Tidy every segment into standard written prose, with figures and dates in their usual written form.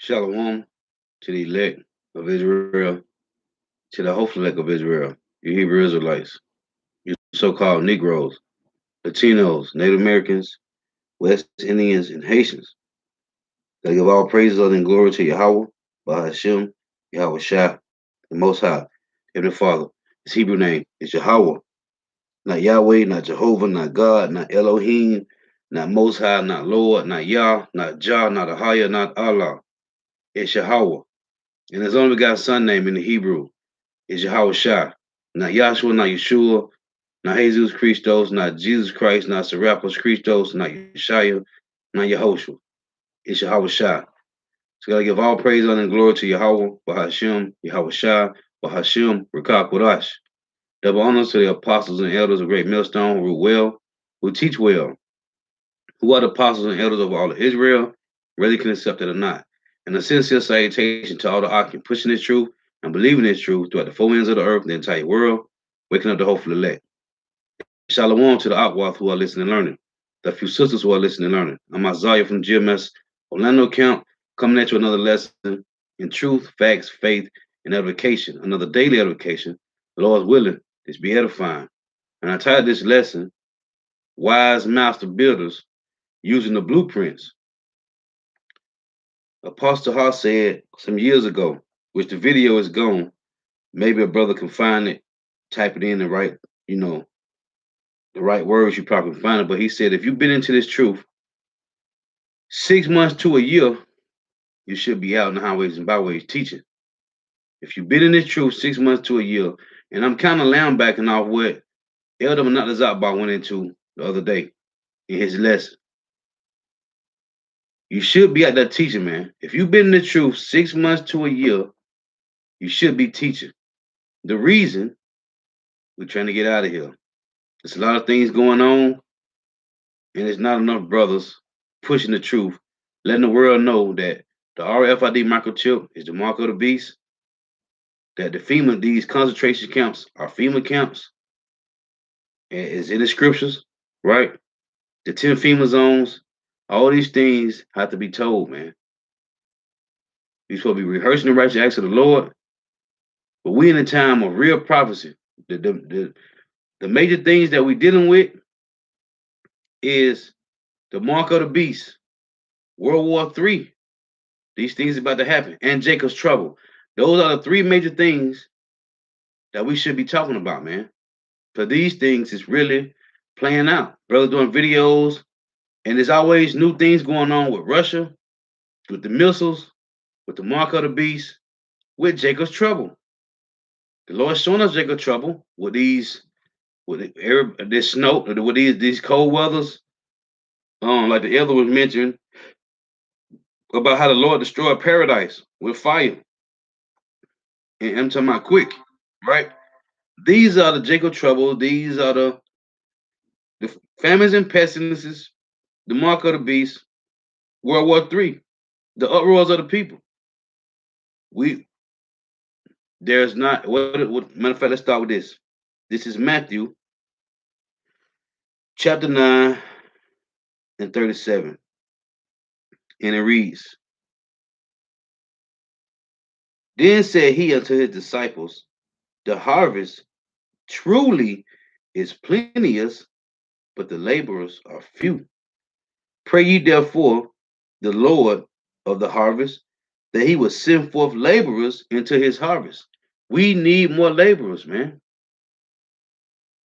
Shalom to the elect of Israel, to the hopeful elect of Israel, you Hebrew Israelites, you so-called Negroes, Latinos, Native Americans, West Indians, and Haitians. I give all praises and glory to Yahweh, Bahashem, Yahweh Shah, the Most High, Heavenly Father. His Hebrew name is Yahweh, not Yahweh, not Jehovah, not God, not Elohim, not Most High, not Lord, not Yah, not Jah, not Ahaya, not Allah. It's Yahweh. And his only begotten son name in the Hebrew is Yahweh Shah. Not Yahshua, not Yeshua, not Jesus Christos, not Jesus Christ, not Serapis Christos, not Yeshua, not Yehoshua. It's Yahweh Shah. So gotta give all praise, honor, and glory to Yahweh, Bahashem, Yahweh Shah, Bahashem, Rakah Kodash. Double honors to the apostles and elders of Great Millstone who rule well, who teach well, who are the apostles and elders of all of Israel, whether you can accept it or not. And a sincere salutation to all the Akim pushing this truth and believing this truth throughout the four ends of the earth, the entire world, waking up the hopeful elect. Shalom to the Akwath who are listening and learning, the few sisters who are listening and learning. I'm Isaiah from GMS Orlando Camp, coming at you another lesson in truth, facts, faith, and edification, another daily edification. The Lord's willing, this be edifying. And I titled this lesson, Wise Master Builders Using the Blueprints. Apostle Hall said some years ago, which the video is gone. Maybe a brother can find it, type it in and write, the right words, you probably find it. But he said, if you've been into this truth 6 months to a year, you should be out in the highways and byways teaching. If you've been in this truth 6 months to a year, and I'm kind of lambacking off what Elder Manatazakbar went into the other day in his lesson. You should be out there teaching, man. If you've been in the truth 6 months to a year, you should be teaching. The reason we're trying to get out of here. There's a lot of things going on, and there's not enough brothers pushing the truth, letting the world know that the RFID microchip is the mark of the beast, that these concentration camps are FEMA camps, and it's in the scriptures, right? The 10 FEMA zones, all these things have to be told, man. We're supposed to be rehearsing the righteous acts of the Lord, but we in a time of real prophecy. The major things that we're dealing with is the mark of the beast, World War III. These things are about to happen, and Jacob's trouble. Those are the three major things that we should be talking about, man. For these things is really playing out. Brothers doing videos, and there's always new things going on with Russia, with the missiles, with the mark of the beast, with Jacob's trouble. The Lord's showing us Jacob's trouble with this snow, with these cold weathers. Like the elder was mentioning about how the Lord destroyed paradise with fire. And I'm talking about quick, right? These are the Jacob trouble. These are the famines and pestilences, the mark of the beast, World War III, the uproars of the people. There's not, matter of fact, let's start with this. This is Matthew chapter 9 and 37. And it reads, Then said he unto his disciples, The harvest truly is plenteous, but the laborers are few. Pray ye therefore the Lord of the harvest that he would send forth laborers into his harvest. We need more laborers, man.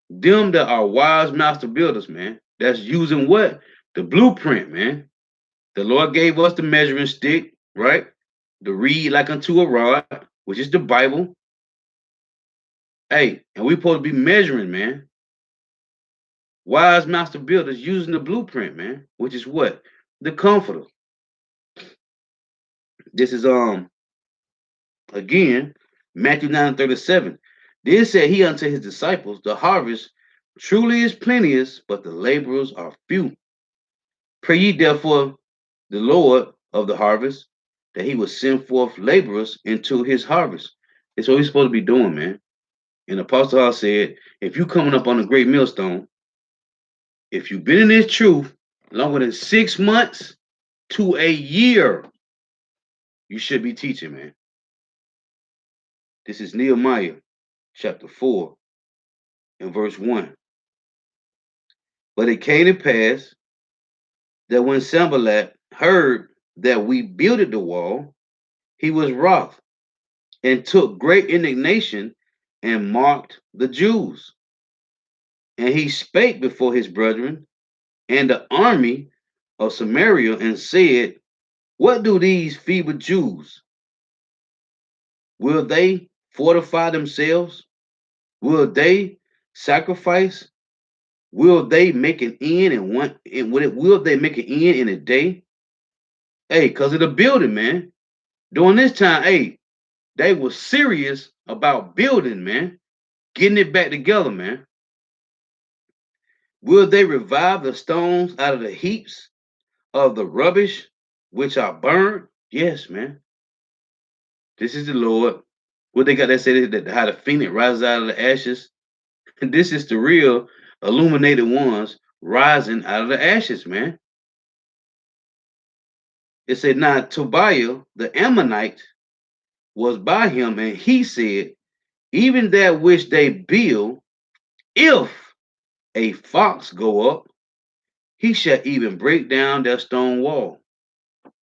Them that are wise master builders, man. That's using what? The blueprint, man. The Lord gave us the measuring stick, right? The reed like unto a rod, which is the Bible. Hey, and we supposed to be measuring, man. Wise master builders using the blueprint, man, which is what? The comforter. This is again Matthew 9:37. Then said he unto his disciples, The harvest truly is plenteous, but the laborers are few. Pray ye therefore the Lord of the harvest that he would send forth laborers into his harvest. That's what we're supposed to be doing, man. And Apostle Hall said, if you coming up on a great millstone, if you've been in this truth longer than 6 months to a year, You should be teaching, man. This is Nehemiah chapter 4 and verse 1. But it came to pass that when Sanballat heard that we builded the wall, he was wroth and took great indignation and mocked the Jews. And he spake before his brethren and the army of Samaria and said, what do these feeble Jews? Will they fortify themselves? Will they sacrifice? Will they make an end in one? Will they make an end in a day? Hey, because of the building, man. During this time, hey, they were serious about building, man, getting it back together, man. Will they revive the stones out of the heaps of the rubbish which are burned? Yes, man. This is the Lord. What they got that say that how the phoenix rises out of the ashes. And this is the real illuminated ones rising out of the ashes, man. It said, now Tobiah the Ammonite was by him, and he said, even that which they build, if a fox go up, he shall even break down their stone wall.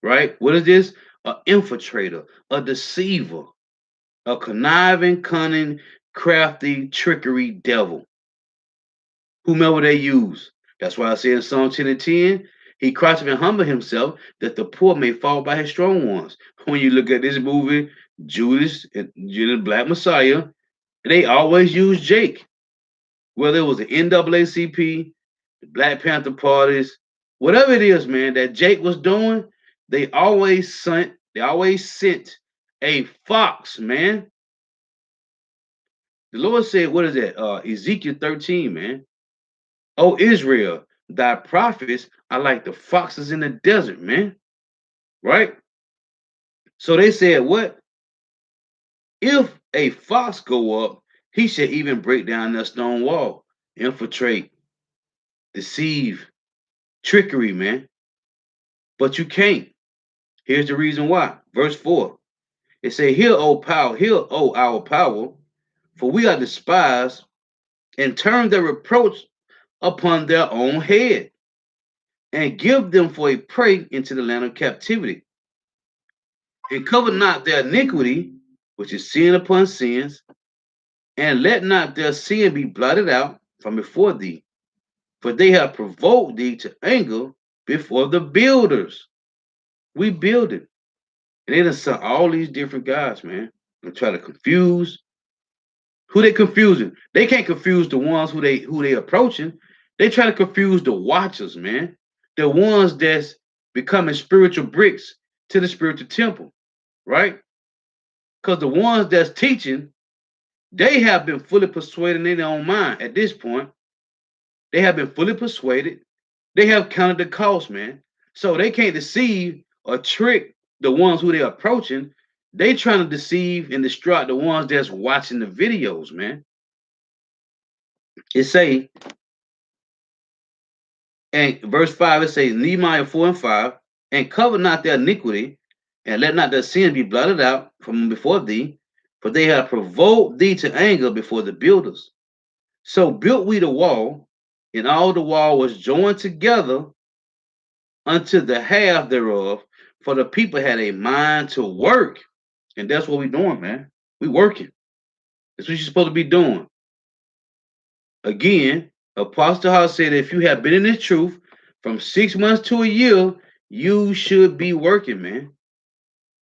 Right? What is this? An infiltrator, a deceiver, a conniving, cunning, crafty, trickery devil. Whomever they use. That's why I say in Psalm 10 and 10, he crouched and humbled himself that the poor may fall by his strong ones. When you look at this movie, Judas and the Black Messiah, they always use Jake. Whether it was the NAACP, the Black Panther parties, whatever it is, man, that Jake was doing, they always sent a fox, man. The Lord said, what is that? Ezekiel 13, man. Oh, Israel, thy prophets are like the foxes in the desert, man. Right? So they said, what? If a fox go up, he should even break down that stone wall, infiltrate, deceive, trickery, man. But you can't. Here's the reason why. Verse 4. It say, hear, O our power, for we are despised, and turn their reproach upon their own head, and give them for a prey into the land of captivity. And cover not their iniquity, which is sin upon sins, and let not their sin be blotted out from before thee. For they have provoked thee to anger before the builders. We build it. And they done sent all these different guys, man, and try to confuse. Who they confusing? They can't confuse the ones who they approaching. They try to confuse the watchers, man. The ones that's becoming spiritual bricks to the spiritual temple, right? Because the ones that's teaching, they have been fully persuaded in their own mind at this point. They have been fully persuaded. They have counted the cost, man. So they can't deceive or trick the ones who they're approaching. They trying to deceive and distract the ones that's watching the videos, man. It say, and verse 5, it says, Nehemiah 4 and 5, and cover not their iniquity, and let not their sin be blotted out from before thee, for they have provoked thee to anger before the builders. So built we the wall, and all the wall was joined together unto the half thereof, for the people had a mind to work. And that's what we doing, man. We working. That's what you're supposed to be doing. Again, Apostle House said, if you have been in this truth from 6 months to a year, you should be working, man.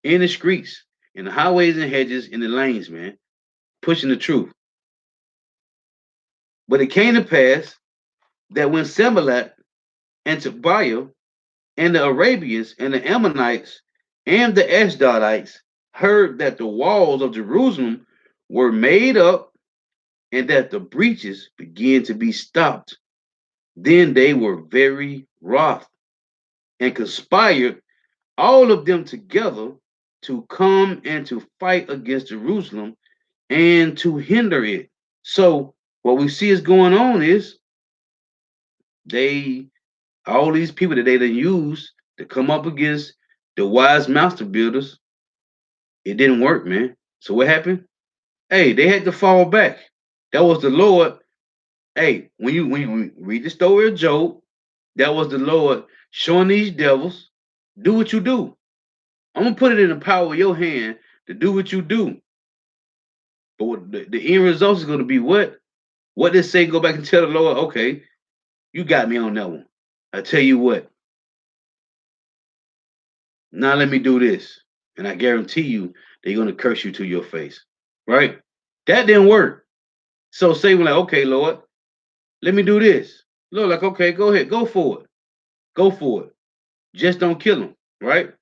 In the streets, in the highways and hedges, in the lanes, man. Pushing the truth. But it came to pass that when Sanballat and Tobiah and the Arabians and the Ammonites and the Ashdodites heard that the walls of Jerusalem were made up and that the breaches began to be stopped, then they were very wroth and conspired all of them together to come and to fight against Jerusalem and to hinder it. So what we see is going on is all these people that they done use to come up against the wise master builders, It didn't work, man. So what happened? Hey, they had to fall back. That was the Lord. Hey, when you read the story of Job, that was the Lord showing these devils, do what you do. I'm gonna put it in the power of your hand to do what you do. But what the end result is gonna be what? What did Satan go back and tell the Lord? Okay, you got me on that one. I tell you what, now let me do this. And I guarantee you they're gonna curse you to your face. Right? That didn't work. So Satan was like, okay, Lord, let me do this. Lord, like, okay, go ahead, go for it. Go for it. Just don't kill him, right?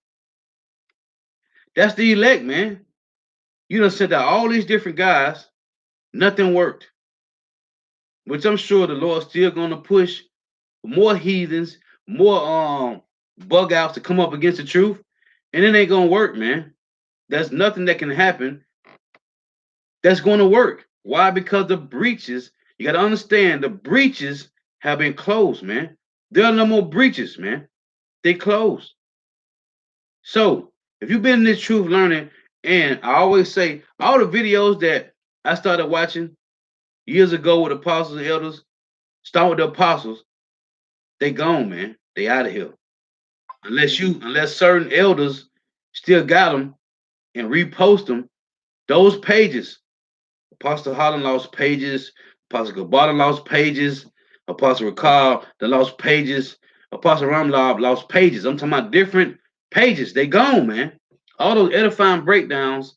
That's the elect, man. You done sent out all these different guys, nothing worked. Which I'm sure the Lord's still gonna push more heathens, more bug outs to come up against the truth, and it ain't gonna work, man. There's nothing that can happen that's gonna work. Why? Because the breaches, you gotta understand the breaches have been closed, man. There are no more breaches, man. They closed. So if you've been in this truth learning, and I always say all the videos that I started watching years ago with apostles and elders, start with the apostles, they gone, man. They out of here. Unless certain elders still got them and repost them, those pages. Apostle Holland lost pages. Apostle Gabata lost pages. Apostle Ricard, the lost pages. Apostle Ramlob lost pages. I'm talking about different pages. They gone, man. All those edifying breakdowns,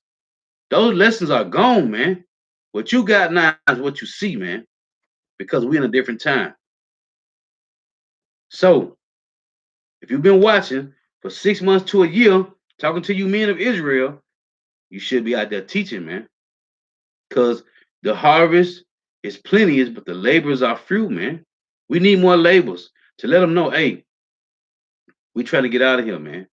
those lessons are gone, man. What you got now is what you see, man, because we're in a different time. So, if you've been watching for 6 months to a year, talking to you men of Israel, you should be out there teaching, man, because the harvest is plenteous, but the laborers are few, man. We need more laborers to let them know, hey, we trying to get out of here, man.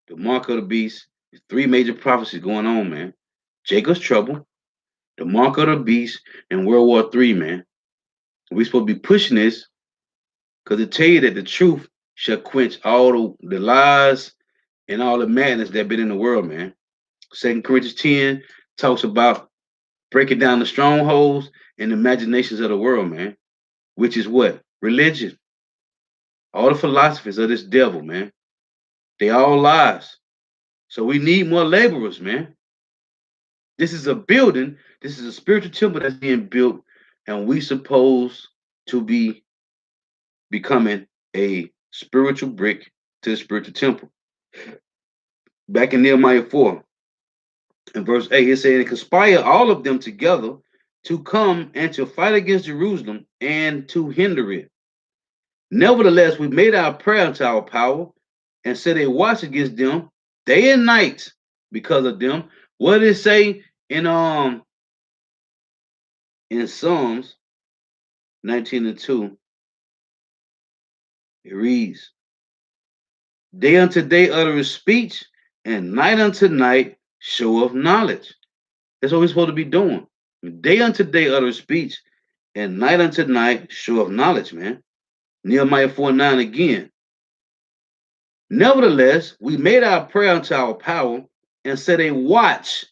The mark of the beast, there's three major prophecies going on, man. Jacob's trouble, the mark of the beast, and World War III, man. We supposed to be pushing this because it tell you that the truth shall quench all the lies and all the madness that been in the world, man. 2 Corinthians 10 talks about breaking down the strongholds and imaginations of the world, man. Which is what? Religion. All the philosophies of this devil, man. They all lies. So we need more laborers, man. This is a building. This is a spiritual temple that's being built, and we supposed to be becoming a spiritual brick to the spiritual temple. Back in Nehemiah 4, in verse 8, it said, and conspire all of them together to come and to fight against Jerusalem and to hinder it. Nevertheless, we made our prayer unto our power and set a watch against them day and night because of them. What did it say in Psalms 19:2? It reads, day unto day uttereth speech, and night unto night show of knowledge. That's what we're supposed to be doing. Day unto day uttereth speech, and night unto night show of knowledge, man. Nehemiah 4:9 again. Nevertheless, we made our prayer unto our power and set a watch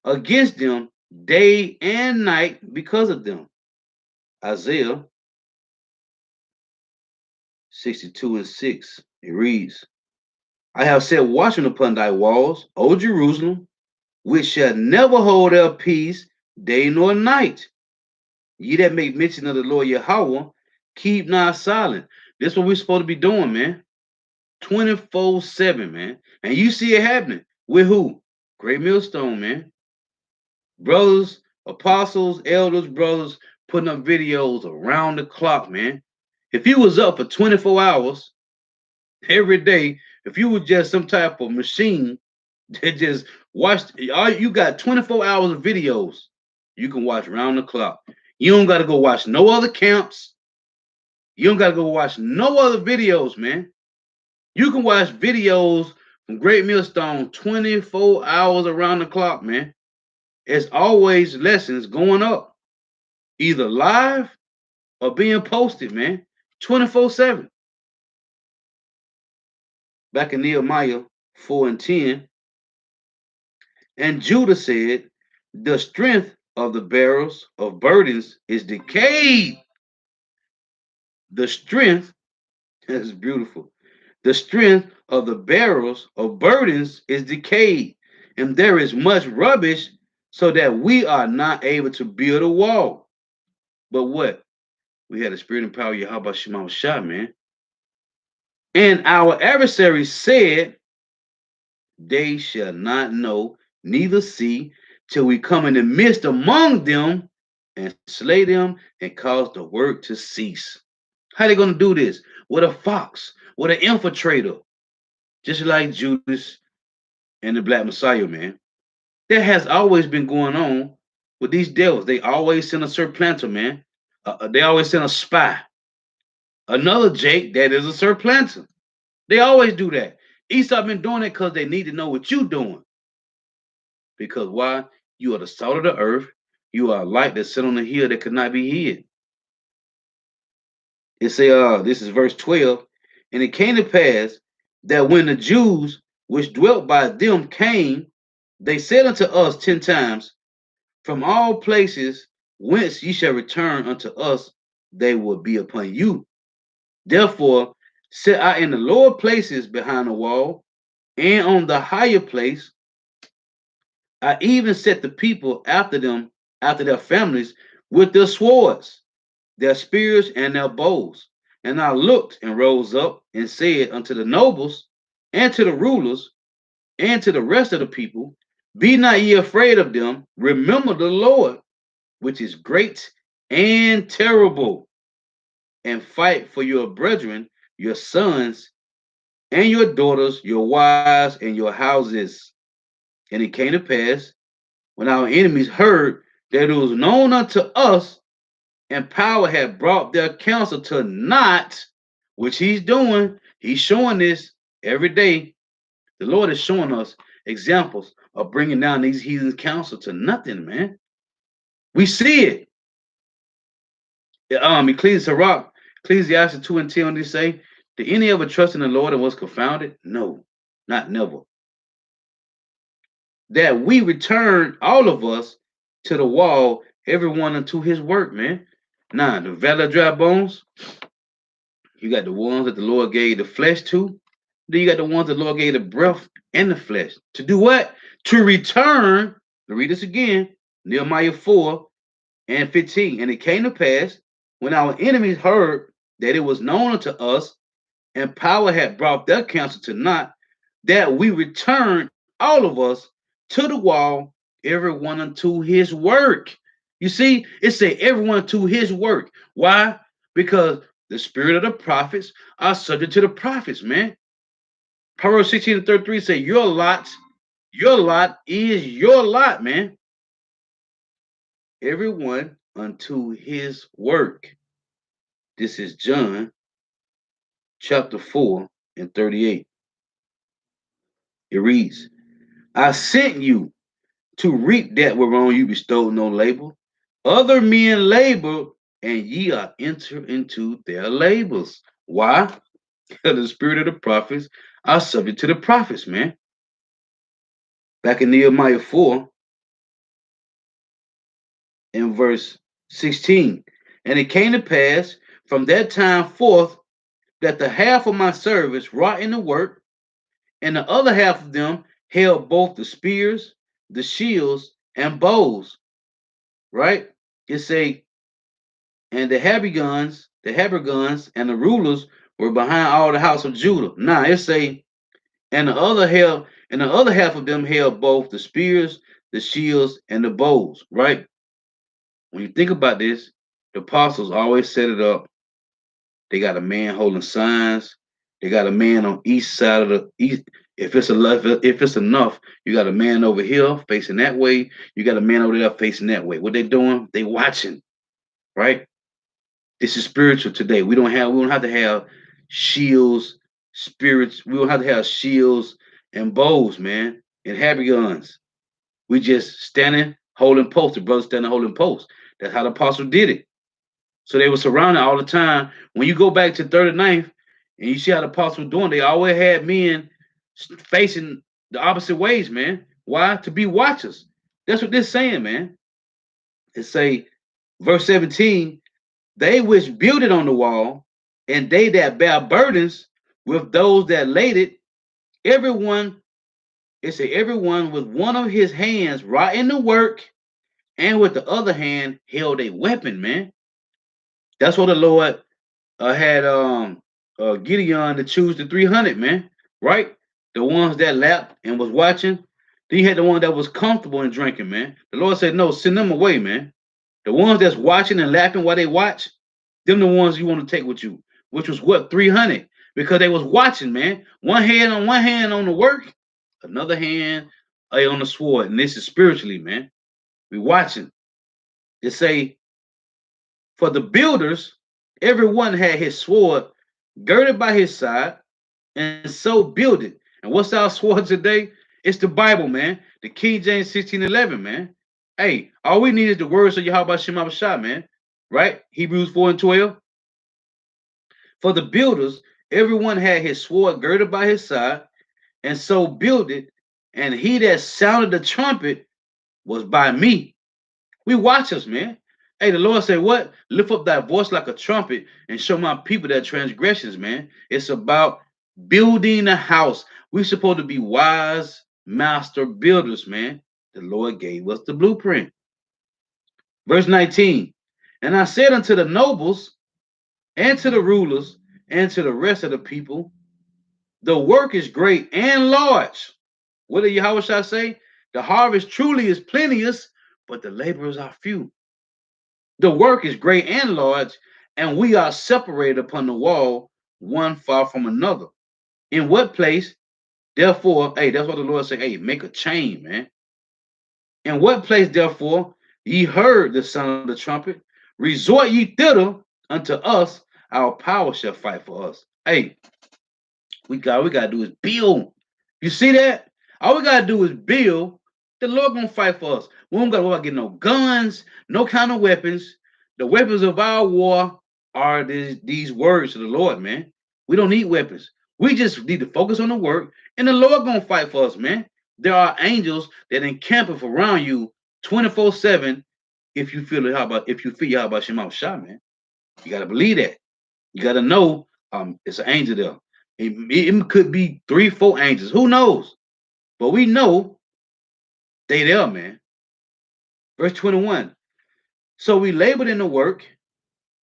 against them day and night because of them. Isaiah 62:6. It reads, I have set watchmen upon thy walls, O Jerusalem, which shall never hold their peace day nor night. Ye that make mention of the Lord Yahweh, keep not silent. This is what we're supposed to be doing, man. 24/7, man. And you see it happening. With who? Great Millstone, man. Brothers, apostles, elders, brothers putting up videos around the clock, man. If you was up for 24 hours every day, if you was just some type of machine that just watched, you got 24 hours of videos you can watch around the clock. You don't got to go watch no other camps. You don't got to go watch no other videos, man. You can watch videos from Great Millstone 24 hours around the clock, man. It's always lessons going up, either live or being posted, man. 24/7. Back in Nehemiah 4:10, And Judah said, the strength of the bearers of burdens is decayed. The strength, that's beautiful. The strength of the bearers of burdens is decayed, and there is much rubbish, so that we are not able to build a wall. But what? We had the spirit and power of Yahweh Shema Shah, man. And our adversaries said, they shall not know, neither see, till we come in the midst among them and slay them and cause the work to cease. How they gonna do this? With a fox, with an infiltrator, just like Judas and the Black Messiah, man. That has always been going on with these devils. They always send a supplanter, man. They always send a spy. Another Jake that is a supplanter. They always do that. Esau been doing it because they need to know what you doing. Because why? You are the salt of the earth. You are a light that sit on the hill that could not be hid. It say, this is verse 12. And it came to pass that when the Jews which dwelt by them came, they said unto us 10 times, from all places whence ye shall return unto us, they will be upon you. Therefore sit I in the lower places behind the wall, and on the higher place I even set the people after them, after their families, with their swords, their spears, and their bows. And I looked and rose up and said unto the nobles and to the rulers and to the rest of the people, be not ye afraid of them. Remember the Lord, which is great and terrible, and fight for your brethren, your sons, and your daughters, your wives, and your houses. And it came to pass, when our enemies heard that it was known unto us, and power had brought their counsel to naught, which he's doing, he's showing this every day. The Lord is showing us examples of bringing down these heathen counsel to nothing, man. We see it. Ecclesiastes 2 and 10, they say, did any ever trust in the Lord and was confounded? No, not never. That we return, all of us, to the wall, everyone unto his work, man. Now, the valley of dry bones, you got the ones that the Lord gave the flesh to. Then you got the ones that the Lord gave the breath and the flesh. To do what? To return, read this again, Nehemiah 4 and 15. And it came to pass, when our enemies heard that it was known unto us, and power had brought their counsel to naught, that we returned, all of us, to the wall, everyone unto his work. You see, it said everyone to his work. Why? Because the spirit of the prophets are subject to the prophets, man. Proverbs 16 and 33 say, your lot is your lot, man. Everyone unto his work. This is John chapter 4 and 38. It reads, I sent you to reap that whereon you bestowed no labor. Other men labor, and ye are enter into their labors. Why? Because the spirit of the prophets are subject to the prophets, man. Back in Nehemiah 4 in verse 16. And it came to pass from that time forth that the half of my servants wrought in the work, and the other half of them held both the spears, the shields, and bows. Right? It say, and the Habergons, and the rulers were behind all the house of Judah. Now it say, and the other half of them held both the spears, the shields, and the bows. Right? When you think about this, the apostles always set it up. They got a man holding signs. They got a man on each side of the east. If it's enough, you got a man over here facing that way. You got a man over there facing that way. What they doing? They watching, right? This is spiritual today. We don't have to have shields, spirits. We don't have to have shields and bows, man, and heavy guns. We just standing, holding posts. The brothers standing, holding posts. That's how the apostle did it. So they were surrounded all the time. When you go back to 39th and you see how the apostles were doing, they always had men facing the opposite ways, man. Why? To be watchers. That's what this saying, man. It say, verse 17, they which build it on the wall, and they that bear burdens with those that laid it, everyone, it say, everyone with one of his hands right in the work, and with the other hand held a weapon, man. That's what the Lord had Gideon to choose the 300, man, right? The ones that lapped and was watching. Then you had the one that was comfortable in drinking, man. The Lord said, no, send them away, man. The ones that's watching and lapping while they watch, them the ones you want to take with you, which was what, 300, because they was watching, man. One hand on the work, another hand on the sword, and this is spiritually, man. We watching. It say, for the builders, everyone had his sword girded by his side, and so build it. And what's our sword today? It's the Bible, man. The King James 16:11, man. Hey, all we need is the words of Yahweh Shema Shah, man. Right? Hebrews 4:12. For the builders, everyone had his sword girded by his side, and so build it. And he that sounded the trumpet was by me. We watch us, man. Hey, the Lord said, what? Lift up thy voice like a trumpet and show my people their transgressions, man. It's about building a house. We're supposed to be wise master builders, man. The Lord gave us the blueprint. Verse 19. And I said unto the nobles and to the rulers and to the rest of the people, the work is great and large. What did Yahweh Shah say? The harvest truly is plenteous, but the laborers are few. The work is great and large, and we are separated upon the wall, one far from another. In what place, therefore, hey, that's what the Lord said, hey, make a chain, man. In what place, therefore, ye heard the sound of the trumpet, resort ye thither unto us, our power shall fight for us. Hey, we gotta do is build. You see that? All we gotta do is build. The Lord gonna fight for us. We don't gotta worry about getting no guns, no kind of weapons. The weapons of our war are these words to the Lord, man. We don't need weapons. We just need to focus on the work, and the Lord gonna fight for us, man. There are angels that encampeth around you 24/7. If you feel how about Shema Shah, man. You gotta believe that. You gotta know it's an angel there. It could be 3, 4 angels. Who knows? But we know they there, man. Verse 21. So we labored in the work,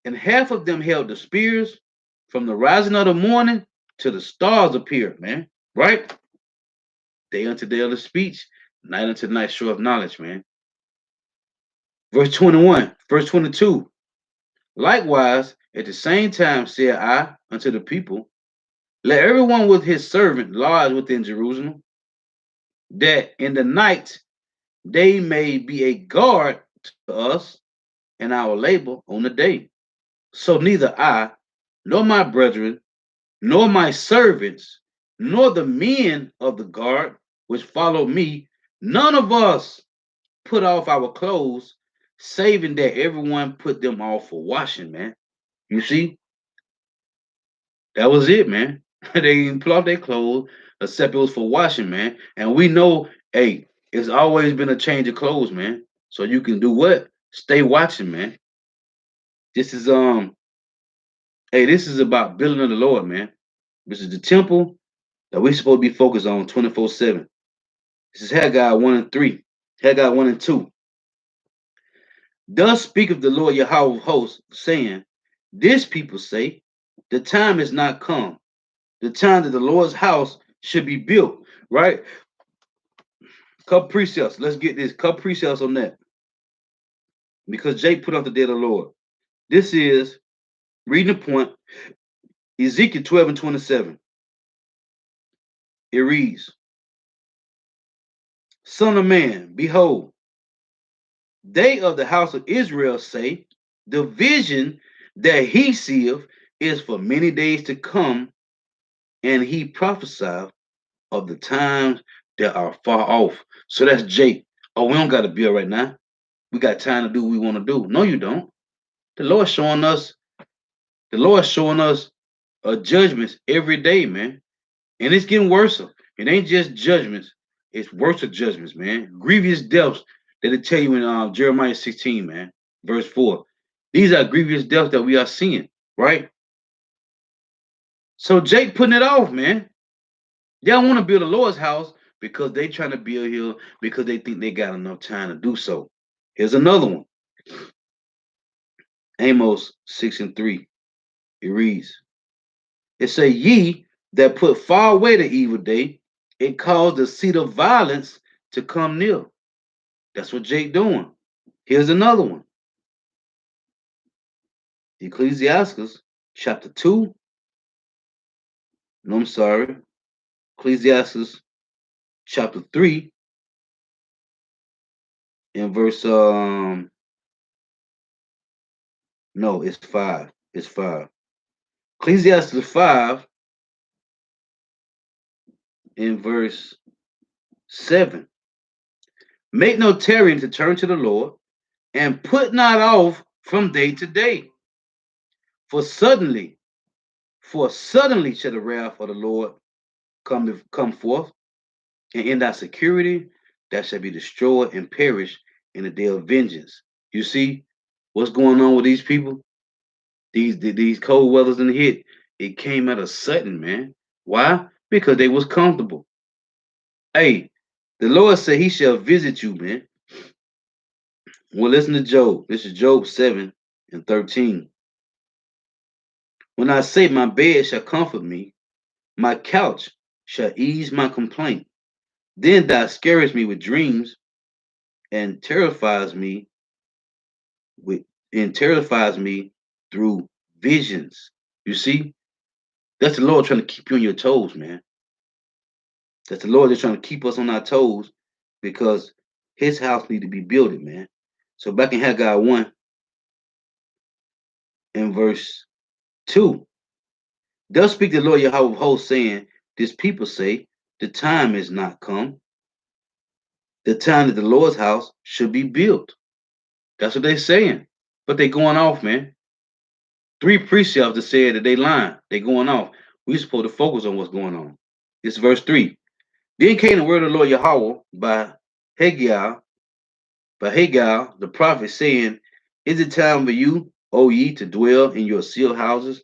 and half of them held the spears from the rising of the morning till the stars appeared, man. Right? Day unto day of the speech, night unto night show of knowledge, man. Verse 21, verse 22. Likewise, at the same time said I unto the people, let everyone with his servant lodge within Jerusalem, that in the night they may be a guard to us and our labor on the day. So neither I, nor my brethren, nor my servants, nor the men of the guard which follow me, none of us put off our clothes, saving that everyone put them off for washing, man. You see, that was it, man. They didn't put off their clothes, except it was for washing, man. And we know, hey, it's always been a change of clothes, man. So you can do what? Stay watching, man. This is hey, this is about building of the Lord, man. This is the temple that we're supposed to be focused on 24/7. This is Haggai 1 and 3. Haggai 1 and 2. Thus speaketh the Lord Yahweh of hosts, saying, this people say, the time is not come. The time that the Lord's house should be built, right? Couple precepts. Let's get this. Couple precepts on that. Because Jake put up the day of the Lord. This is, reading the point, Ezekiel 12 and 27. It reads, Son of man, behold, they of the house of Israel say, the vision that he seeth is for many days to come, and he prophesieth of the times that are far off. So that's Jake. Oh, we don't got to build right now. We got time to do what we want to do. No, you don't. The Lord's showing us judgments every day, man. And it's getting worse. It ain't just judgments. It's worse of judgments, man. Grievous deaths that they tell you in Jeremiah 16, man, verse 4. These are grievous deaths that we are seeing, right? So Jake putting it off, man. They don't want to build a Lord's house because they trying to build here because they think they got enough time to do so. Here's another one. Amos 6 and 3. It reads, it say, ye that put far away the evil day, it caused the seat of violence to come near. That's what Jake doing. Here's another one. Ecclesiastes chapter 2. No, I'm sorry. Ecclesiastes chapter 3 and verse no, it's 5. It's 5. Ecclesiastes 5 in verse 7. Make no tarrying to turn to the Lord, and put not off from day to day. For suddenly shall the wrath of the Lord come forth, and in thy security that shall be destroyed and perish in the day of vengeance. You see what's going on with these people? These cold weathers in the hit. It came at a sudden, man. Why? Because they was comfortable. Hey, the Lord said he shall visit you, man. Well, listen to Job. This is Job 7 and 13. When I say my bed shall comfort me, my couch shall ease my complaint, then thou scarest me with dreams and terrifies me through visions. You see, that's the Lord trying to keep you on your toes, man. That's the Lord that's trying to keep us on our toes because his house need to be built, man. So back in Haggai 1 and verse 2, thus speak the Lord Yahweh of hosts, saying, this people say, the time is not come. The time that the Lord's house should be built. That's what they're saying. But they going off, man. 3 precepts that said that they lying. They going off. We supposed to focus on what's going on. It's verse 3. Then came the word of the Lord Yahweh by Haggai the prophet, saying, is it time for you, O ye, to dwell in your sealed houses,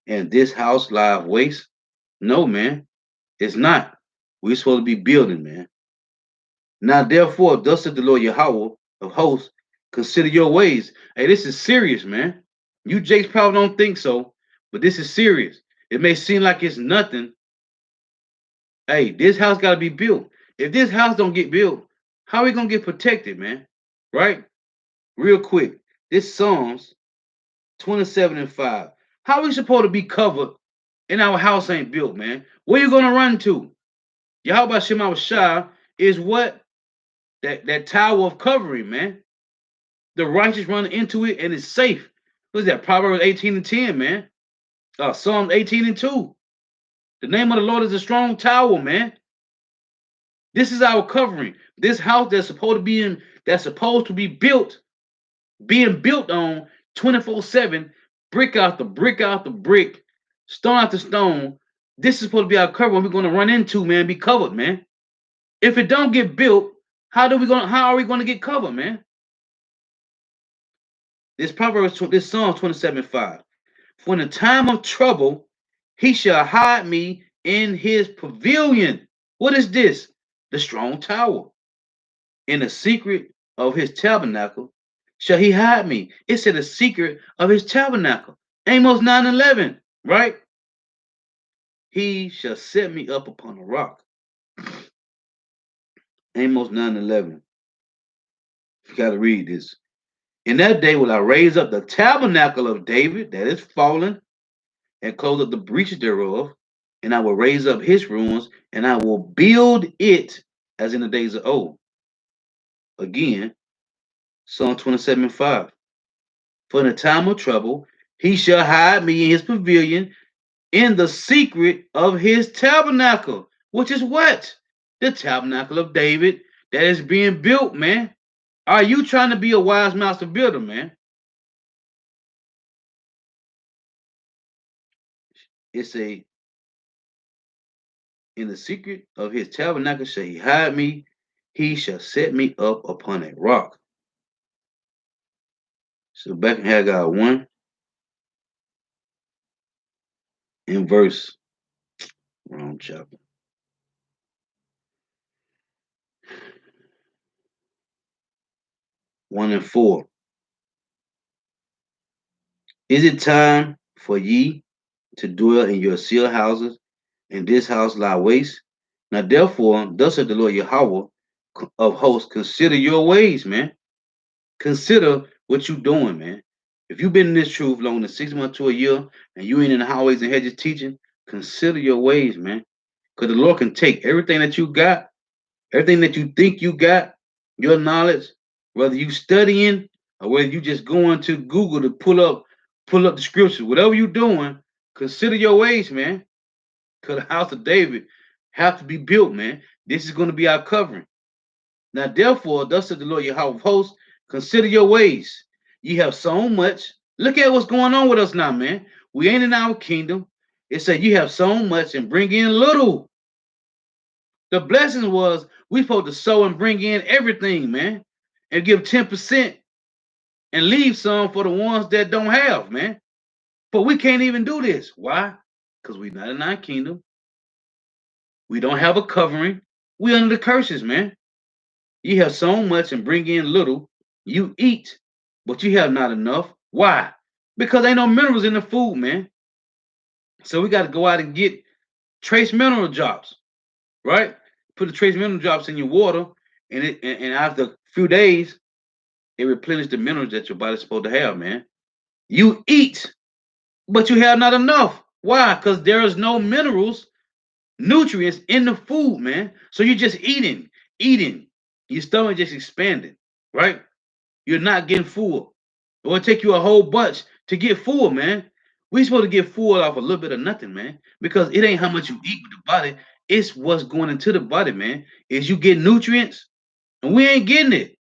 and this house lie waste? No, man, it's not. We're supposed to be building, man. Now, therefore, thus said the Lord Yahweh of hosts, consider your ways. Hey, this is serious, man. You Jakes probably don't think so, but this is serious. It may seem like it's nothing. Hey, this house got to be built. If this house don't get built, how are we going to get protected, man? Right? Real quick. This Psalms 27 and 5. How are we supposed to be covered and our house ain't built, man? Where you going to run to? Yahweh Shema Shah is what? That tower of covering, man. The righteous run into it and it's safe. What is that? Proverbs 18 and 10, man. Psalm 18 and 2. The name of the Lord is a strong tower, man. This is our covering. This house that's supposed to be built, being built on 24/7, brick out the brick, stone out the stone. This is supposed to be our covering. We're going to run into, man, be covered, man. If it don't get built, how are we going to get covered, man? This Psalm 27:5. For in the time of trouble, he shall hide me in his pavilion. What is this? The strong tower. In the secret of his tabernacle shall he hide me. It said the secret of his tabernacle. Amos 9:11, right? He shall set me up upon a rock. Amos 9:11. You got to read this. In that day will I raise up the tabernacle of David that is fallen, and close up the breaches thereof, and I will raise up his ruins, and I will build it as in the days of old. Again, Psalm 27:5. For in the time of trouble, he shall hide me in his pavilion, in the secret of his tabernacle, which is what? The tabernacle of David that is being built, man. Are you trying to be a wise master builder, man? It's a In the secret of his tabernacle shall he hide me. He shall set me up upon a rock. So back in Haggai 1 in verse, wrong chapter, 1 and 4. Is it time for ye to dwell in your sealed houses, and this house lie waste? Now therefore, thus saith the Lord Yahweh of hosts, consider your ways, man. Consider what you doing, man. If you've been in this truth longer than 6 months to a year, and you ain't in the highways and hedges teaching, consider your ways, man. Because the Lord can take everything that you got, everything that you think you got, your knowledge, whether you studying or whether you just going to Google to pull up the scriptures, whatever you doing, consider your ways, man. Because the house of David have to be built, man. This is going to be our covering. Now, therefore, thus said the Lord Yahweh of hosts, consider your ways. Ye have sown much. Look at what's going on with us now, man. We ain't in our kingdom. It said you have sown much and bring in little. The blessing was we supposed to sow and bring in everything, man, and give 10% and leave some for the ones that don't have, man. But we can't even do this. Why? Because we're not in our kingdom. We don't have a covering. We under the curses, man. You have sown much and bring in little. You eat, but you have not enough. Why? Because ain't no minerals in the food, man. So we got to go out and get trace mineral drops, right? Put the trace mineral drops in your water, and after a few days, it replenishes the minerals that your body's supposed to have, man. You eat, but you have not enough. Why? Because there is no minerals, nutrients in the food, man. So you're just eating. Your stomach just expanding, right? You're not getting full. It will take you a whole bunch to get full, man. We supposed to get full off a little bit of nothing, man. Because it ain't how much you eat with the body, it's what's going into the body, man. Is you get nutrients, and we ain't getting it.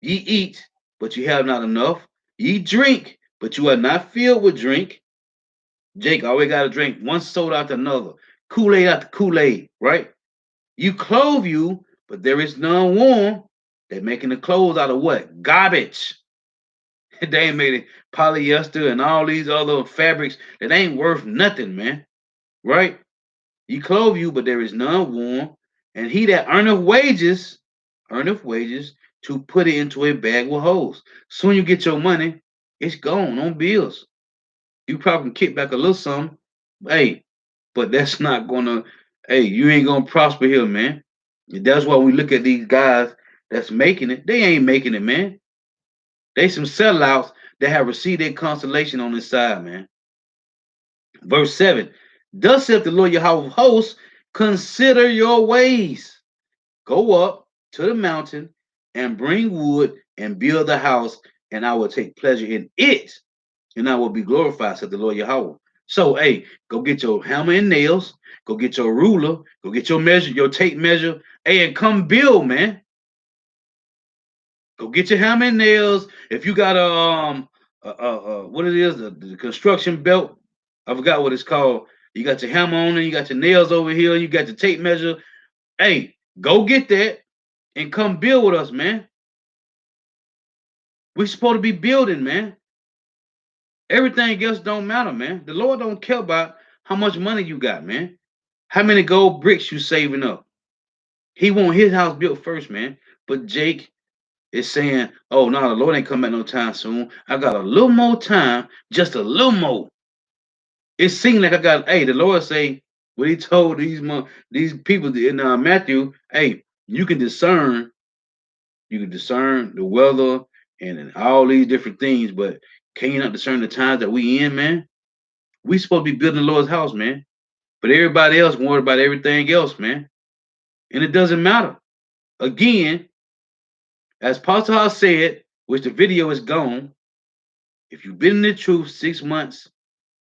Ye eat, but you have not enough. Ye drink, but you are not filled with drink. Jake always got to drink one soda after another, Kool-Aid after Kool-Aid, right? You clothe you, but there is none warm. They're making the clothes out of what? Garbage. They ain't made it polyester and all these other fabrics that ain't worth nothing, man. Right? You clothe you, but there is none warm. And he that earneth wages to put it into a bag with holes. Soon you get your money, it's gone on bills. You probably can kick back a little something. Hey, but that's not gonna, hey, you ain't gonna prosper here, man. That's why we look at these guys that's making it. They ain't making it, man. They some sellouts that have received their consolation on this side, man. Verse 7. Thus saith the Lord Yahweh of hosts, consider your ways. Go up to the mountain and bring wood and build the house, and I will take pleasure in it, and I will be glorified, said the Lord Yahweh. So, hey, go get your hammer and nails, go get your ruler, go get your measure, your tape measure, hey, and come build, man. Go get your hammer and nails. If you got what it is, the construction belt, I forgot what it's called. You got your hammer on it, you got your nails over here, you got your tape measure. Hey, go get that and come build with us, man. We supposed to be building, man. Everything else don't matter, man. The Lord don't care about how much money you got, man. How many gold bricks you saving up. He want his house built first, man. But Jake is saying, oh, no, the Lord ain't coming back no time soon. I got a little more time, just a little more. It seemed like I got, hey, the Lord say, what he told these people in Matthew, hey, you can discern the weather and all these different things, but can you not discern the times that we in, man? We supposed to be building the Lord's house, man. But everybody else worried about everything else, man. And it doesn't matter. Again, as Pastor House said, which the video is gone, if you've been in the truth 6 months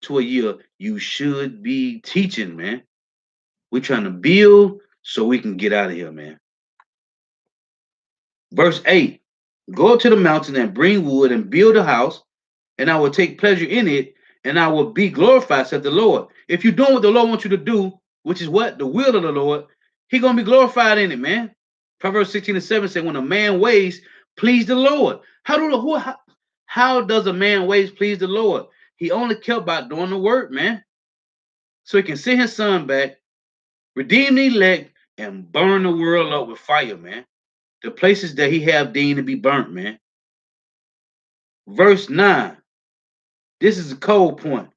to a year, you should be teaching, man. We're trying to build so we can get out of here, man. Verse 8, go up to the mountain and bring wood and build a house, and I will take pleasure in it, and I will be glorified, said the Lord. If you're doing what the Lord wants you to do, which is what? The will of the Lord, He's going to be glorified in it, man. Proverbs 16:7 said, when a man ways please the Lord. How does a man ways please the Lord? He only care about doing the work, man. So he can send his son back, redeem the elect, and burn the world up with fire, man. The places that he have deemed to be burnt, man. Verse 9. This is a cold point.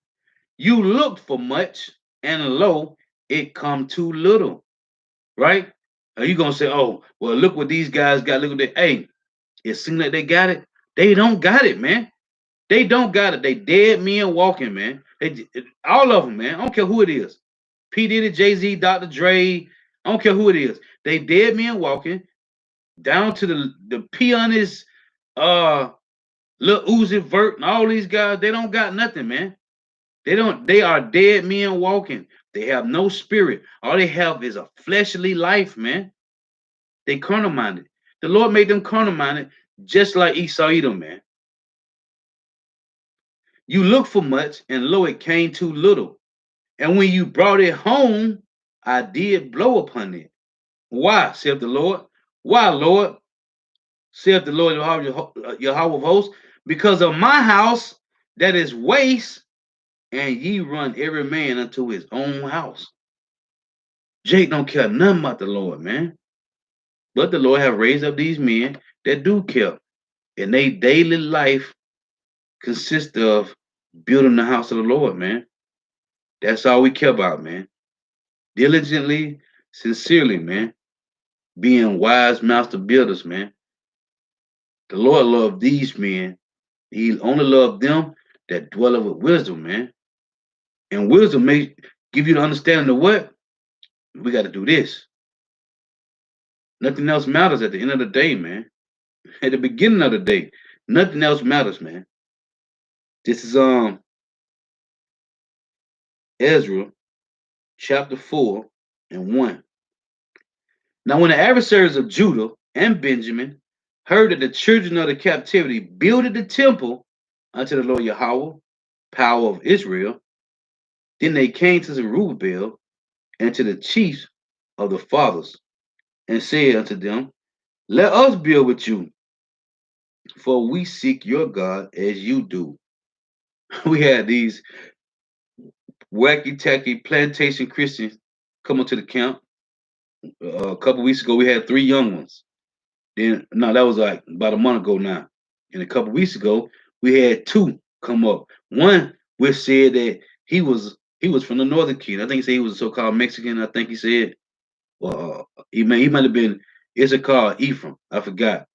You looked for much, and lo, it come too little. Right? Are you gonna say, oh, well, look what these guys got? Look what they hey, it seems like they got it. They don't got it, man. They don't got it. They dead men walking, man. All of them, man. I don't care who it is. P. Diddy, Jay-Z, Dr. Dre. I don't care who it is. They dead men walking down to the pianist, Lil Uzi Vert, and all these guys. They don't got nothing, man. They are dead men walking. They have no spirit. All they have is a fleshly life, man. They carnal minded. The Lord made them carnal minded, just like Esau Edom, man. You look for much, and lo, it came too little. And when you brought it home, I did blow upon it. Why, saith the Lord? Why, Lord? Saith the Lord Yahweh of hosts, because of my house that is waste, and ye run every man unto his own house. Jake don't care nothing about the Lord, man. But the Lord have raised up these men that do care. And their daily life consists of building the house of the Lord, man. That's all we care about, man. Diligently, sincerely, man. Being wise master builders, man. The Lord loved these men. He only loved them that dwell with wisdom, man. And wisdom may give you the understanding of what? We got to do this. Nothing else matters at the end of the day, man. At the beginning of the day, nothing else matters, man. This is Ezra chapter 4 and 1. Now, when the adversaries of Judah and Benjamin heard that the children of the captivity builded the temple unto the Lord Yahweh, power of Israel, then they came to Zerubbabel and to the chiefs of the fathers and said unto them, let us build with you, for we seek your God as you do. We had these wacky tacky plantation Christians come into the camp. A couple weeks ago, we had 3 young ones. Then, no, that was like about a month ago now. And a couple weeks ago, we had 2 come up. One which said that he was from the Northern Kingdom. I think he said he was a so-called Mexican. I think he said, well, he might have been Issachar Ephraim. I forgot.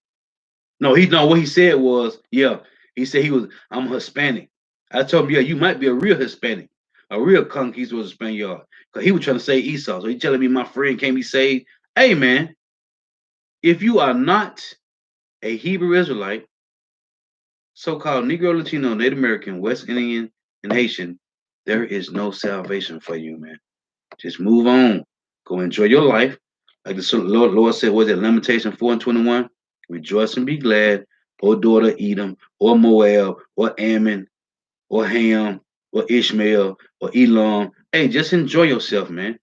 No, what he said was, yeah, he said I'm Hispanic. I told him, yeah, you might be a real Hispanic, a real conquistador Spaniard. Because he was trying to say Esau. So he telling me my friend can't be saved. Hey, man, if you are not a Hebrew Israelite, so-called Negro, Latino, Native American, West Indian, and Haitian, there is no salvation for you, man. Just move on. Go enjoy your life. Like the Lord said, was it Lamentation 4 and 21? Rejoice and be glad, O daughter Edom, or Moab, or Ammon, or Ham, or Ishmael, or Elam. Hey, just enjoy yourself, man.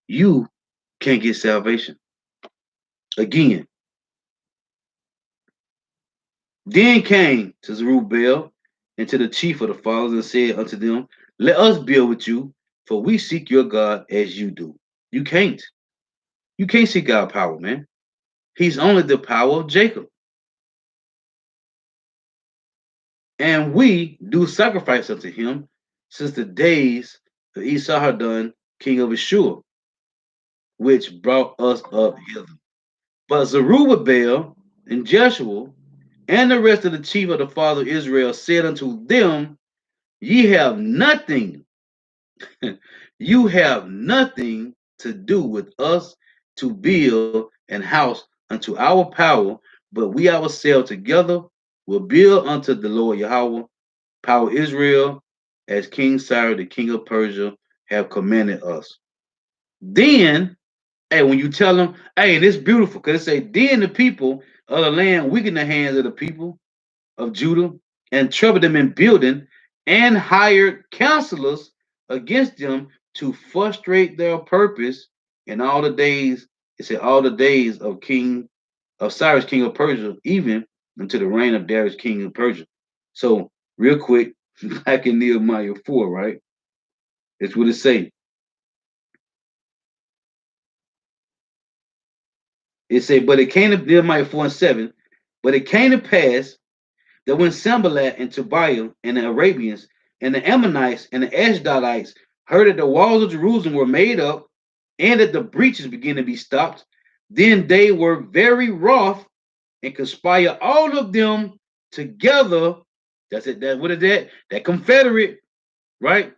You can't get salvation. Again. Then came to Zerubbabel and to the chief of the fathers and said unto them, let us build with you, for we seek your God as you do. You can't. You can't see God's power, man. He's only the power of Jacob. And we do sacrifice unto him since the days of Esarhaddon, king of Ashur, which brought us up hither. But Zerubbabel and Jeshua and the rest of the chief of the father of Israel said unto them, ye have nothing, you have nothing to do with us to build an house unto our power, but we ourselves together will build unto the Lord Yahweh, power Israel, as King Cyrus, the king of Persia, have commanded us. Then, hey, when you tell them, hey, and it's beautiful, because it say, then the people of the land weakened the hands of the people of Judah and troubled them in building and hired counselors against them to frustrate their purpose in all the days, it said all the days of Cyrus, king of Persia, even until the reign of Darius, king of Persia. So, real quick, back in Nehemiah 4, right? It's what it say. It say, but it came to Nehemiah 4 and 7, but it came to pass that when Sanballat and Tobiah and the Arabians and the Ammonites and the Ashdodites heard that the walls of Jerusalem were made up and that the breaches began to be stopped, then they were very wroth and conspired all of them together. That's it. That what is that? That confederate, right?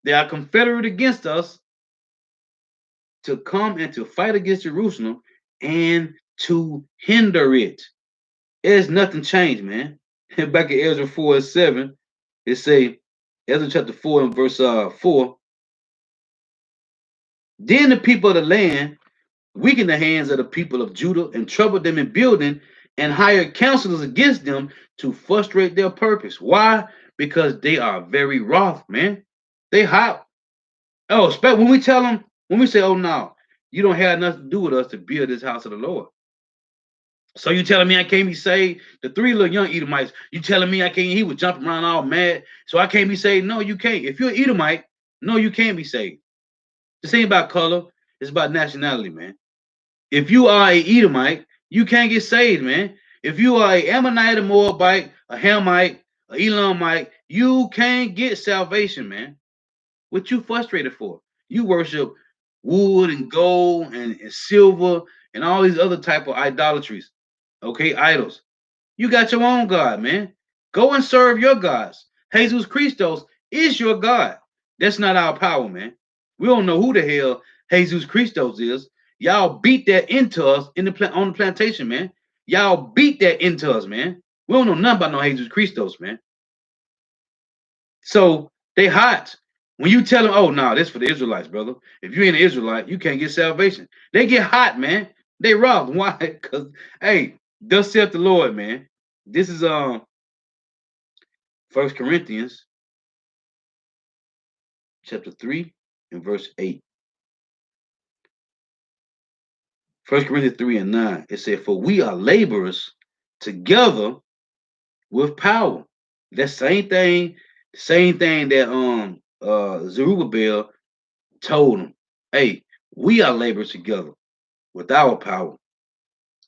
They are confederate against us to come and to fight against Jerusalem and to hinder it. There's nothing changed, man. Back in Ezra 4 and 7, it say, Ezra chapter 4 and verse 4, then the people of the land weakened the hands of the people of Judah and troubled them in building and hired counselors against them to frustrate their purpose. Why? Because they are very wroth, man. They hot. Oh, when we tell them, when we say, oh, no, you don't have nothing to do with us to build this house of the Lord. So you telling me I can't be saved? The three little young Edomites, you telling me I can't? He was jumping around all mad. So I can't be saved? No, you can't. If you're an Edomite, no, you can't be saved. This ain't about color. It's about nationality, man. If you are a Edomite, you can't get saved, man. If you are a Ammonite, a Moabite, a Hamite, a Elamite, you can't get salvation, man. What you frustrated for? You worship wood and gold and silver and all these other type of idolatries. Okay, idols. You got your own God, man. Go and serve your gods. Jesus Christos is your God. That's not our power, man. We don't know who the hell Jesus Christos is. Y'all beat that into us on the plantation, man. Y'all beat that into us, man. We don't know nothing about no Jesus Christos, man. So they hot. When you tell them, oh, no, this for the Israelites, brother. If you ain't an Israelite, you can't get salvation. They get hot, man. They rough. Why? Because, hey, thus saith the Lord, man. This is 1 Corinthians chapter 3 and verse 8. 1 Corinthians 3 and 9. It said, for we are laborers together with power. That same thing that Zerubbabel told him. Hey, we are laborers together with our power.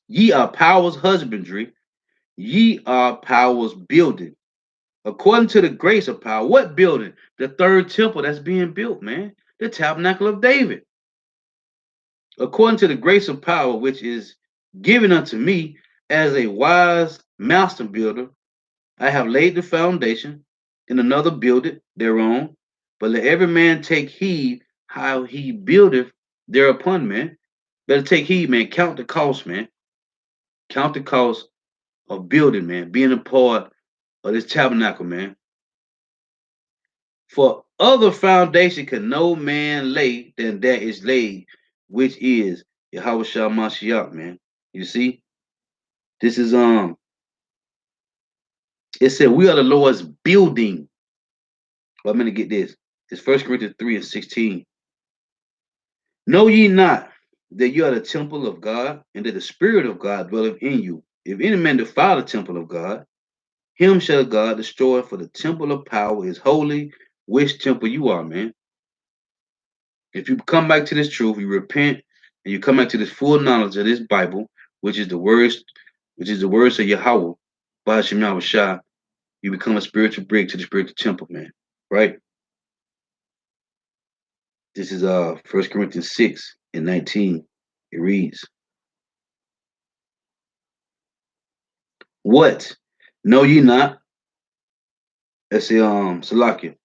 Ye are power's husbandry, ye are power's building. According to the grace of power, what building? The third temple that's being built, man. The tabernacle of David. According to the grace of power, which is given unto me as a wise master builder, I have laid the foundation, and another buildeth thereon. But let every man take heed how he buildeth thereupon, man. Better take heed, man. Count the cost, man. Count the cost of building, man. Being a part of this tabernacle, man. For other foundation can no man lay than that is laid, which is Yahweh Shah Mashiach, man. You see? This is it said we are the Lord's building. Well, I'm gonna get this. It's 1 Corinthians 3 and 16. Know ye not that you are the temple of God, and that the Spirit of God dwelleth in you? If any man defile the temple of God, him shall God destroy, for the temple of power is holy, which temple you are, man. If you come back to this truth, you repent, and you come back to this full knowledge of this Bible, which is the words of Yahweh, Ba'ashem Yahweh Shah, you become a spiritual brick to the spiritual temple, man. Right? This is 1 Corinthians 6 and 19. It reads, what? Know ye not? Let's say Salakia.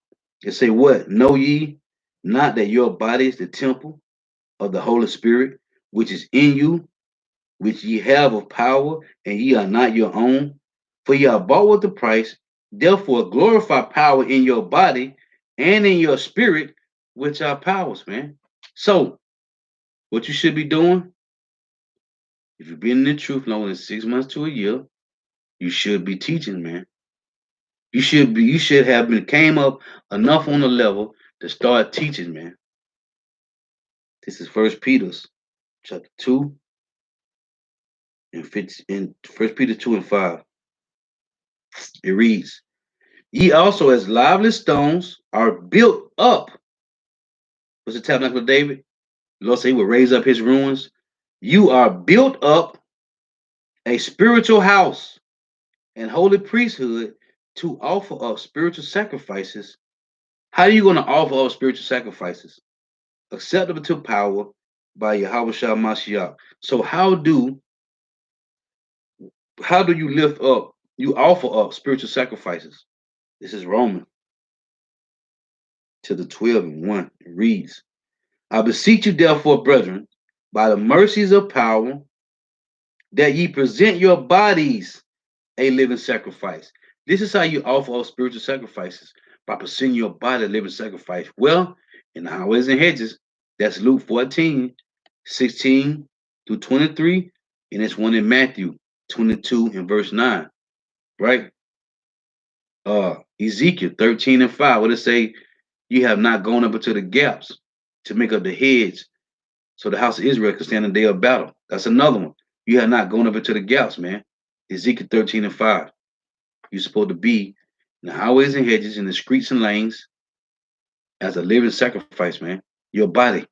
It say what? Know ye not that your body is the temple of the Holy Spirit, which is in you, which ye have of power, and ye are not your own? For ye are bought with a price. Therefore glorify power in your body and in your spirit, which are powers, man. So what you should be doing, if you've been in the truth longer than 6 months to a year, you should be teaching, man. You should have been came up enough on the level to start teaching, man. This is First Peter's chapter 2 and 15, in First Peter 2 and 5. It reads, Ye also as lively stones are built up. What's the tabernacle of David? The Lord said he will raise up his ruins. You are built up a spiritual house and holy priesthood to offer up spiritual sacrifices. How are you going to offer up spiritual sacrifices? Acceptable to power by Yahweh Shah Mashiach. So how do you lift up, you offer up spiritual sacrifices? This is Romans to the 12 and 1. It reads, I beseech you therefore, brethren, by the mercies of power, that ye present your bodies a living sacrifice. This is how you offer up spiritual sacrifices, by presenting your body a living sacrifice. Well, in the highways and hedges, that's Luke 14, 16 through 23, and it's one in Matthew 22 and verse 9, right? Ezekiel 13 and 5, what it say? You have not gone up into the gaps to make up the hedge so the house of Israel can stand in the day of battle. That's another one. You have not gone up into the gaps, man. Ezekiel 13 and 5. You're supposed to be in the highways and hedges, in the streets and lanes, as a living sacrifice, man. Your body,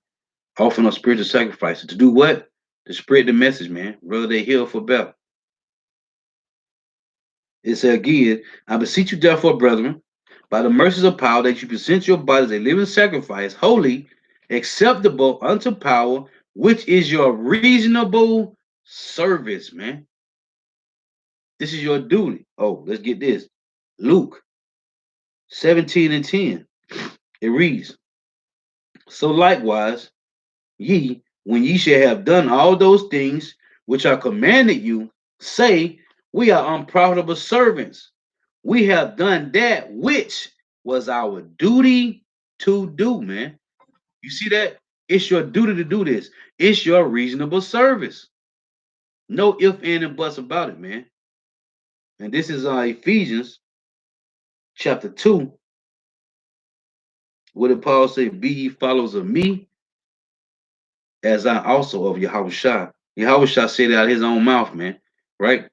offering up spiritual sacrifices. To do what? To spread the message, man. Whether they heal for better. It said again, I beseech you therefore, brethren, by the mercies of power, that you present your bodies a living sacrifice, holy, acceptable unto power, which is your reasonable service, man. This is your duty. Oh, let's get this. Luke 17 and 10. It reads, So likewise, ye, when ye shall have done all those things which are commanded you, say, we are unprofitable servants. We have done that which was our duty to do, man. You see that? It's your duty to do this. It's your reasonable service. No if, and buts about it, man. And this is Ephesians chapter 2. What did Paul say? Be ye followers of me, as I also of Yahweh Shah. Yahweh Shah said it out of his own mouth, man. Right?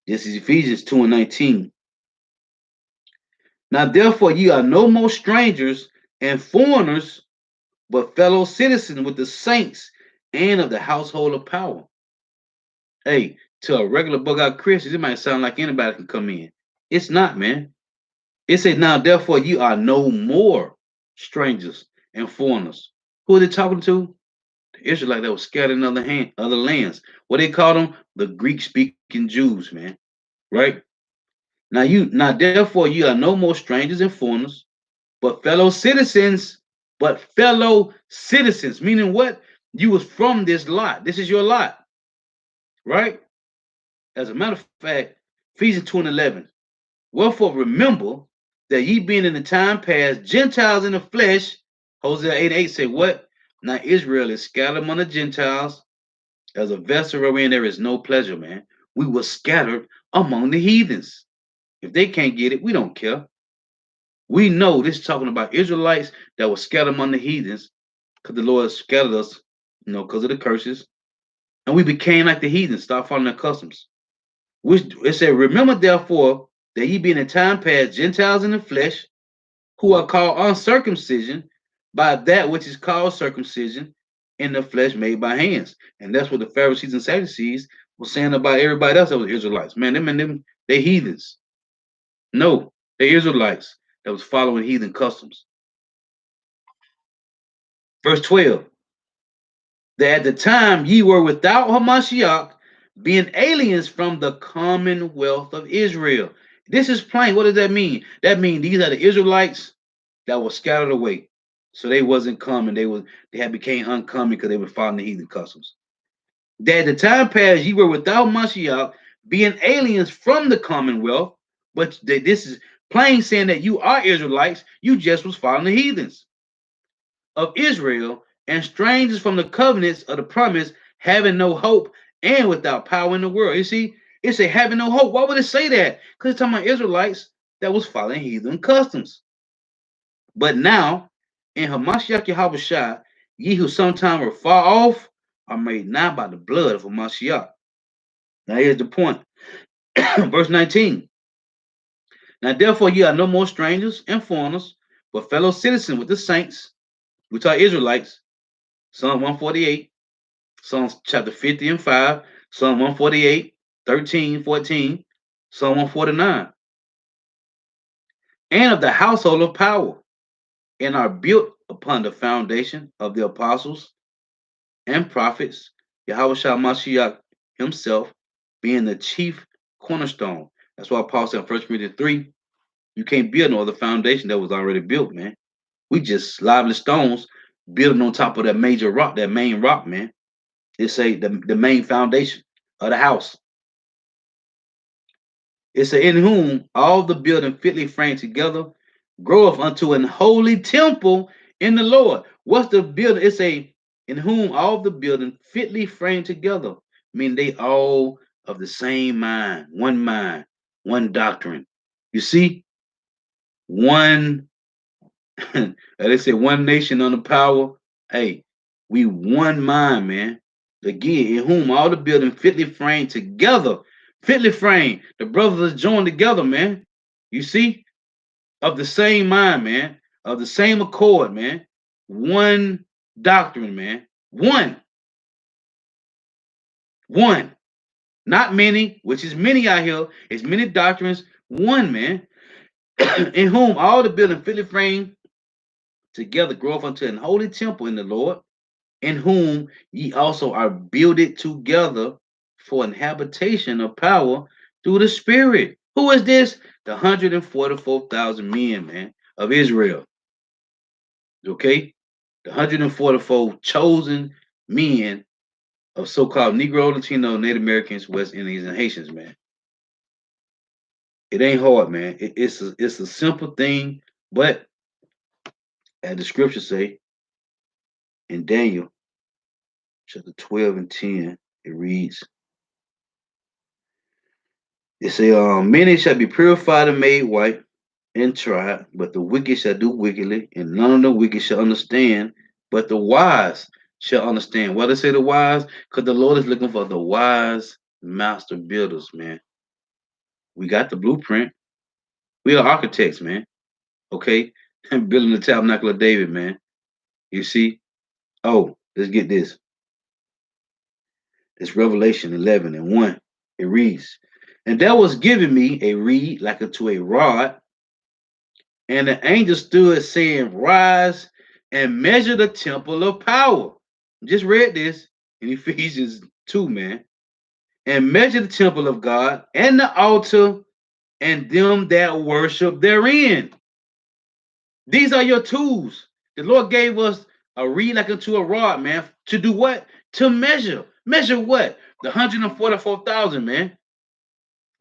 This is Ephesians 2 and 19. Now therefore ye are no more strangers and foreigners, but fellow citizens with the saints and of the household of power. Hey, to a regular bug out Christian, it might sound like anybody can come in. It's not, man. It said, now therefore you are no more strangers and foreigners. Who are they talking to? The Israelites that was scattered in other lands. What they call them? The Greek-speaking Jews, man. Right? Now therefore you are no more strangers and foreigners, but fellow citizens. But fellow citizens, meaning what? You was from this lot. This is your lot. Right? As a matter of fact, Ephesians 2 and 11. Wherefore remember that ye being in the time past Gentiles in the flesh, Hosea 8 and 8 say what? Now Israel is scattered among the Gentiles as a vessel wherein there is no pleasure, man. We were scattered among the heathens. If they can't get it, we don't care. We know this is talking about Israelites that were scattered among the heathens because the Lord scattered us, because of the curses. And we became like the heathens, start following their customs. Which it said, remember therefore that ye be in the time past Gentiles in the flesh, who are called uncircumcision by that which is called circumcision in the flesh made by hands. And that's what the Pharisees and Sadducees were saying about everybody else that was Israelites. Man, they heathens. No, they Israelites that was following heathen customs. Verse 12. That at the time ye were without Hamashiach, being aliens from the commonwealth of Israel. This is plain. What does that mean? That means these are the Israelites that were scattered away. So they wasn't coming. They had became uncommon because they were following the heathen customs. That at the time past ye were without Mashiach, being aliens from the commonwealth. But this is plain saying that you are Israelites. You just was following the heathens of Israel and strangers from the covenants of the promise, having no hope and without power in the world. You see, it's a having no hope. Why would it say that? Because it's talking about Israelites that was following heathen customs. But now, in Hamashiach Yahushua, ye who sometime were far off are made nigh by the blood of Hamashiach. Now here's the point. Verse 19. Now therefore ye are no more strangers and foreigners, but fellow citizens with the saints, which are Israelites. Psalm 148, Psalms chapter 50 and 5, Psalm 148, 13, 14, Psalm 149. And of the household of power, and are built upon the foundation of the apostles and prophets, Yahweh Mashiach himself being the chief cornerstone. That's why Paul said in 1 Corinthians 3, you can't build no other foundation that was already built, man. We just lively stones building on top of that major rock, that main rock, man. It's the main foundation of the house. It's in whom all the building fitly framed together groweth unto an holy temple in the Lord. What's the building? It's in whom all the building fitly framed together. I mean, they all of the same mind, one doctrine. You see, one, they say one nation under power. Hey, we one mind, man. Again, in whom all the building fitly framed together, fitly framed. The brothers are joined together, man. You see, of the same mind, man, of the same accord, man. One doctrine, man. One. Not many, which is many out here. It's many doctrines. One, man, in whom all the building fitly framed together groweth unto an holy temple in the Lord, in whom ye also are builded together for an habitation of power through the Spirit. Who is this? The 144,000 men, man, of Israel. Okay? The 144 chosen men of so-called Negro, Latino, Native Americans, West Indians, and Haitians, man. It ain't hard, man. It's a simple thing, but as the scriptures say in Daniel chapter 12 and 10, it reads, it say, many shall be purified and made white and tried, but the wicked shall do wickedly, and none of the wicked shall understand, but the wise shall understand. Why they say the wise? Because the Lord is looking for the wise master builders, man. We got the blueprint. We are architects, man. Okay? Building the tabernacle of David, man. You see? Oh, let's get this. It's Revelation 11 and 1. It reads, and there was given me a reed like unto a rod, and the angel stood saying, rise and measure the temple of power. Just read this in Ephesians 2, man. And measure the temple of God and the altar and them that worship therein. These are your tools. The Lord gave us a reed like unto a rod, man. To do what? To measure. Measure what? The 144,000, man.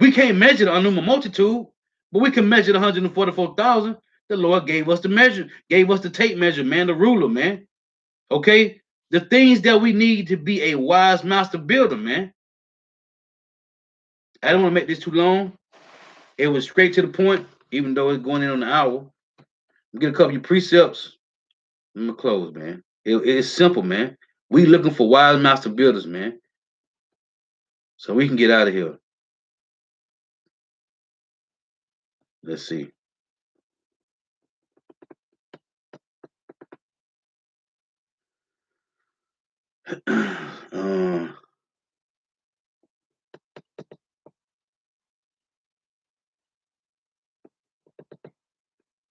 We can't measure the unknown multitude, but we can measure the 144,000. The Lord gave us the measure, gave us the tape measure, man, the ruler, man. Okay? The things that we need to be a wise master builder, man. I don't want to make this too long. It was straight to the point, even though it's going in on the hour. We get a couple of precepts. I'm gonna close, man. It's simple, man. We looking for wise master builders, man. So we can get out of here. Let's see.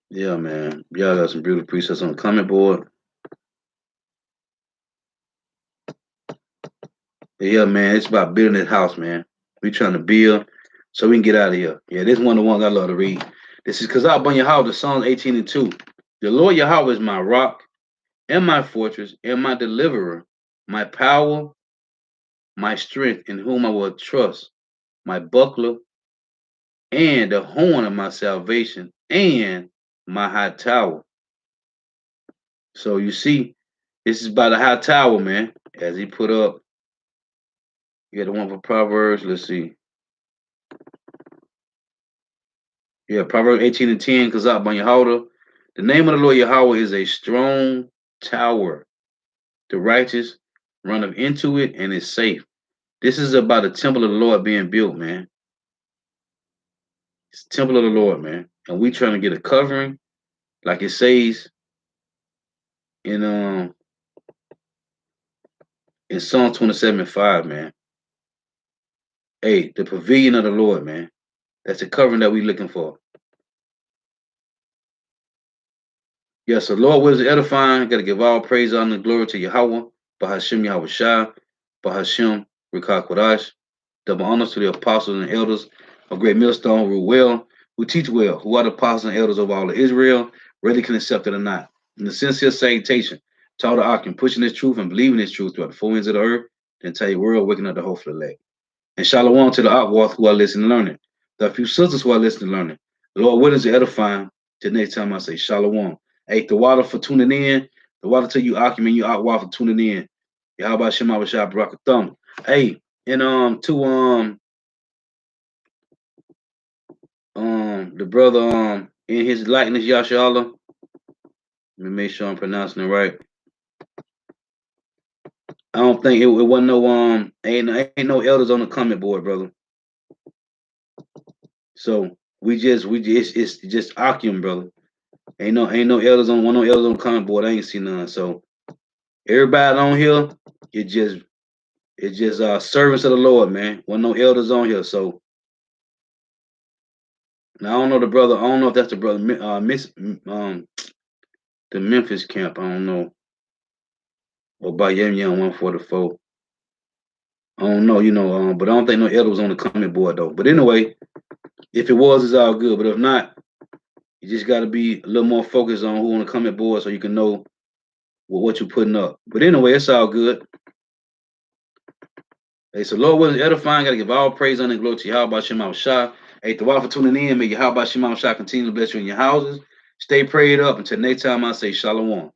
Yeah, man. Y'all got some beautiful presets on the comment board. Yeah, man. It's about building this house, man. We trying to build so we can get out of here. Yeah, this is one of the ones I love to read. This is because I upon Yahweh, Psalms 18 and 2. The Lord Yahweh is my rock and my fortress and my deliverer, my power, my strength, in whom I will trust, my buckler and the horn of my salvation and my high tower. So you see, this is by the high tower, man. As he put up, you got the one for Proverbs. Let's see. Yeah, Proverbs 18 and 10, because up on your holder. The name of the Lord Yahweh is a strong tower. The righteous run up into it and is safe. This is about the temple of the Lord being built, man. It's the temple of the Lord, man. And we trying to get a covering, like it says in Psalm 27:5, man. Hey, the pavilion of the Lord, man. That's the covering that we looking for. Yes, the Lord was edifying. Got to give all praise, honor, and glory to Yahweh, Bahashem Yahweh Shai, Bahashem Rikah Kodash. Double honors to the apostles and elders of Great Millstone who rule well, who teach well, who are the apostles and elders of all of Israel, whether can accept it or not. In the sincere salutation, to all the Akim, pushing this truth and believing this truth throughout the four ends of the earth, and tell your world, waking up the hopeful elect. And shalom to the Akwath who are listening and learning. The few sisters who are listening and learning. The Lord willing to edifying. Till next time I say shalom. Hey, the water for tuning in. The water to you Akim and you Akwath for tuning in. Yahweh Shem Abashah Barakathum. Hey, and the brother in his likeness Yashala. Let me make sure I'm pronouncing it right. I don't think it wasn't no ain't no elders on the comment board, brother. So it's just Akim, brother. Ain't no elders on no elders on the comment board. I ain't seen none. So everybody on here, it's just servants of the Lord, man. Wasn't no elders on here. So now I don't know the brother. I don't know if that's the brother the Memphis camp. I don't know. Or by Yam 144. I don't know, but I don't think no elder was on the comment board though. But anyway, if it was, it's all good. But if not, you just got to be a little more focused on who on the comment board so you can know what you're putting up. But anyway, it's all good. Hey, so Lord willing, edifying, got to give all praise, honor, and glory to Yahweh Shema Shah. Hey, the while for tuning in, may Yahweh Shema Shah continue to bless you in your houses. Stay prayed up. Until next time, I say shalom.